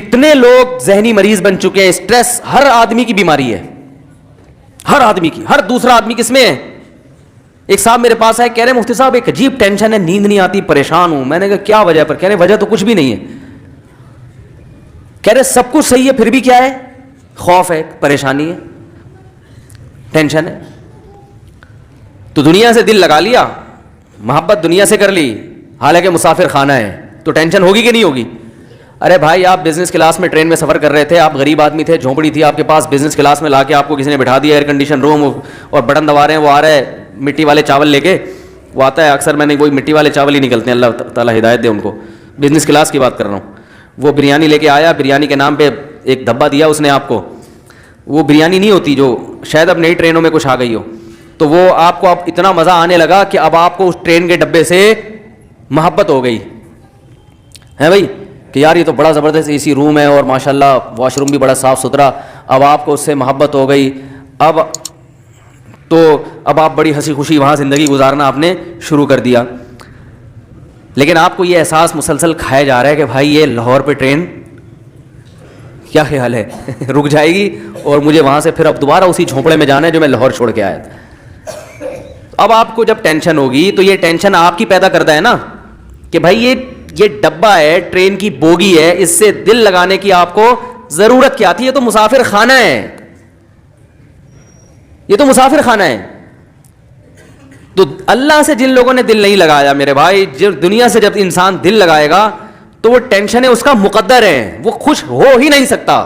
کتنے لوگ ذہنی مریض بن چکے ہیں. اسٹریس ہر آدمی کی بیماری ہے, ہر آدمی کی, ہر دوسرا آدمی کس میں ہے. ایک صاحب میرے پاس آئے, کہہ رہے مفتی صاحب ایک عجیب ٹینشن ہے, نیند نہیں آتی, پریشان ہوں. میں نے کہا کیا وجہ پر؟ کہہ رہے وجہ تو کچھ بھی نہیں ہے. کہہ رہے سب کچھ صحیح ہے پھر بھی کیا ہے؟ خوف ہے, پریشانی ہے, ٹینشن ہے. تو دنیا سے دل لگا لیا, محبت دنیا سے کر لی, حالانکہ مسافر خانہ ہے, تو ٹینشن ہوگی کہ نہیں ہوگی؟ ارے بھائی آپ بزنس کلاس میں ٹرین میں سفر کر رہے تھے, آپ غریب آدمی تھے, جھونپڑی تھی آپ کے پاس, بزنس کلاس میں لا کے آپ کو کسی نے بٹھا دیا, ایئر کنڈیشن روم, اور بٹن دبا رہے ہیں, وہ آ رہا ہے مٹی والے چاول لے کے, وہ آتا ہے اکثر, میں نے وہی مٹی والے چاول ہی نکلتے ہیں, اللہ تعالیٰ ہدایت دے ان کو. بزنس کلاس کی بات کر رہا ہوں. وہ بریانی لے کے آیا, بریانی کے نام پہ ایک دھبا دیا اس نے آپ کو, وہ بریانی نہیں ہوتی جو شاید اب نئی ٹرینوں میں کچھ آ گئی ہو, تو وہ آپ کو اب اتنا مزہ آنے لگا کہ اب آپ کو اس ٹرین کے ڈبے سے محبت ہو گئی ہے بھائی, کہ یار یہ تو بڑا زبردست اے سی روم ہے, اور ماشاءاللہ واش روم بھی بڑا صاف ستھرا. اب آپ کو اس سے محبت ہو گئی, اب آپ بڑی ہنسی خوشی وہاں زندگی گزارنا آپ نے شروع کر دیا. لیکن آپ کو یہ احساس مسلسل کھایا جا رہا ہے کہ بھائی یہ لاہور پہ ٹرین کیا خیال ہے رک جائے گی, اور مجھے وہاں سے پھر اب دوبارہ اسی جھونپڑے میں جانا ہے جو میں لاہور چھوڑ کے آیا تھا. اب آپ کو جب ٹینشن ہوگی تو یہ ٹینشن آپ کی پیدا کرتا ہے نا, کہ بھائی یہ ڈبہ ہے, ٹرین کی بوگی ہے, اس سے دل لگانے کی آپ کو ضرورت کیا تھی؟ یہ تو مسافر خانہ ہے, یہ تو مسافر خانہ ہے. تو اللہ سے جن لوگوں نے دل نہیں لگایا میرے بھائی, جب دنیا سے جب انسان دل لگائے گا تو وہ ٹینشن ہے اس کا مقدر ہے, وہ خوش ہو ہی نہیں سکتا,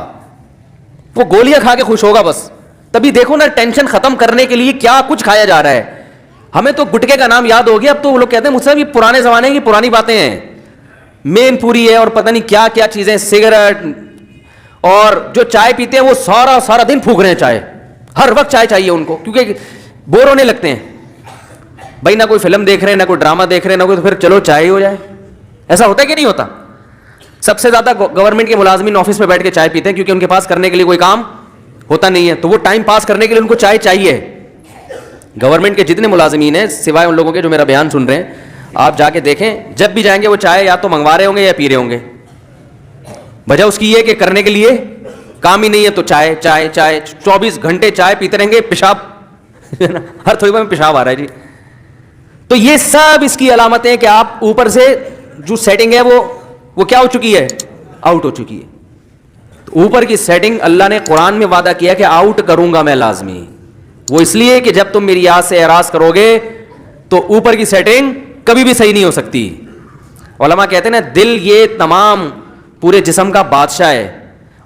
وہ گولیاں کھا کے خوش ہوگا بس. تبھی دیکھو نا ٹینشن ختم کرنے کے لیے کیا کچھ کھایا جا رہا ہے. ہمیں تو گٹکے کا نام یاد ہو گیا, اب تو وہ لوگ کہتے ہیں مجھ سے یہ پرانے زمانے کی پرانی باتیں ہیں, مین پوری ہے اور پتہ نہیں کیا کیا چیزیں, سگریٹ, اور جو چائے پیتے ہیں وہ سارا دن پھونک رہے ہیں چائے, ہر وقت چائے چاہیے ان کو, کیونکہ بور ہونے لگتے ہیں بھائی, نہ کوئی فلم دیکھ رہے ہیں, نہ کوئی ڈرامہ دیکھ رہے ہیں, نہ کوئی, تو پھر چلو چائے ہی ہو جائے. ایسا ہوتا ہے کہ نہیں ہوتا؟ سب سے زیادہ گورنمنٹ کے ملازمین آفس میں بیٹھ کے چائے پیتے ہیں, کیونکہ ان کے پاس کرنے کے لیے کوئی کام ہوتا نہیں ہے, تو وہ ٹائم پاس کرنے کے لیے ان کو چائے چاہیے. گورنمنٹ کے جتنے ملازمین ہیں سوائے ان لوگوں کے جو میرا بیان سن رہے ہیں, آپ جا کے دیکھیں, جب بھی جائیں گے وہ چائے یا تو منگوا رہے ہوں گے یا پی رہے ہوں گے. وجہ اس کی یہ کہ کرنے کے لیے کام ہی نہیں ہے, تو چائے چائے چائے, 24 گھنٹے چائے پیتے رہیں گے, پیشاب ہر تھوڑی بار میں پیشاب آ رہا ہے جی. تو یہ سب اس کی علامتیں ہیں کہ آپ اوپر سے جو سیٹنگ ہے وہ کیا ہو چکی ہے؟ آؤٹ ہو چکی ہے. اوپر کی سیٹنگ اللہ نے قرآن میں وعدہ کیا کہ آؤٹ کروں گا میں لازمی. وہ اس لیے کہ جب تم میری یاد سے اعراض کرو گے تو اوپر کی سیٹنگ کبھی بھی صحیح نہیں ہو سکتی. علماء کہتے ہیں نا, دل یہ تمام پورے جسم کا بادشاہ ہے,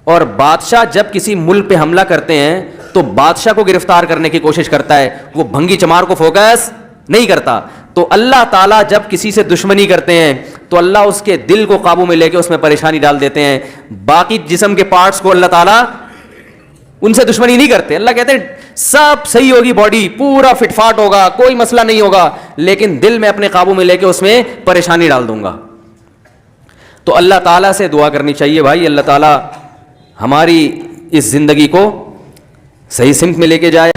اور بادشاہ جب کسی ملک پہ حملہ کرتے ہیں تو بادشاہ کو گرفتار کرنے کی کوشش کرتا ہے, وہ بھنگی چمار کو فوکس نہیں کرتا. تو اللہ تعالیٰ جب کسی سے دشمنی کرتے ہیں تو اللہ اس کے دل کو قابو میں لے کے اس میں پریشانی ڈال دیتے ہیں. باقی جسم کے پارٹس کو اللہ تعالیٰ ان سے دشمنی نہیں کرتے. اللہ کہتے ہیں سب صحیح ہوگی, باڈی پورا فٹ فاٹ ہوگا, کوئی مسئلہ نہیں ہوگا, لیکن دل میں اپنے قابو میں لے کے اس میں پریشانی ڈال دوں گا. تو اللہ تعالیٰ سے دعا کرنی چاہیے بھائی, اللہ تعالیٰ ہماری اس زندگی کو صحیح سمت میں لے کے جائے.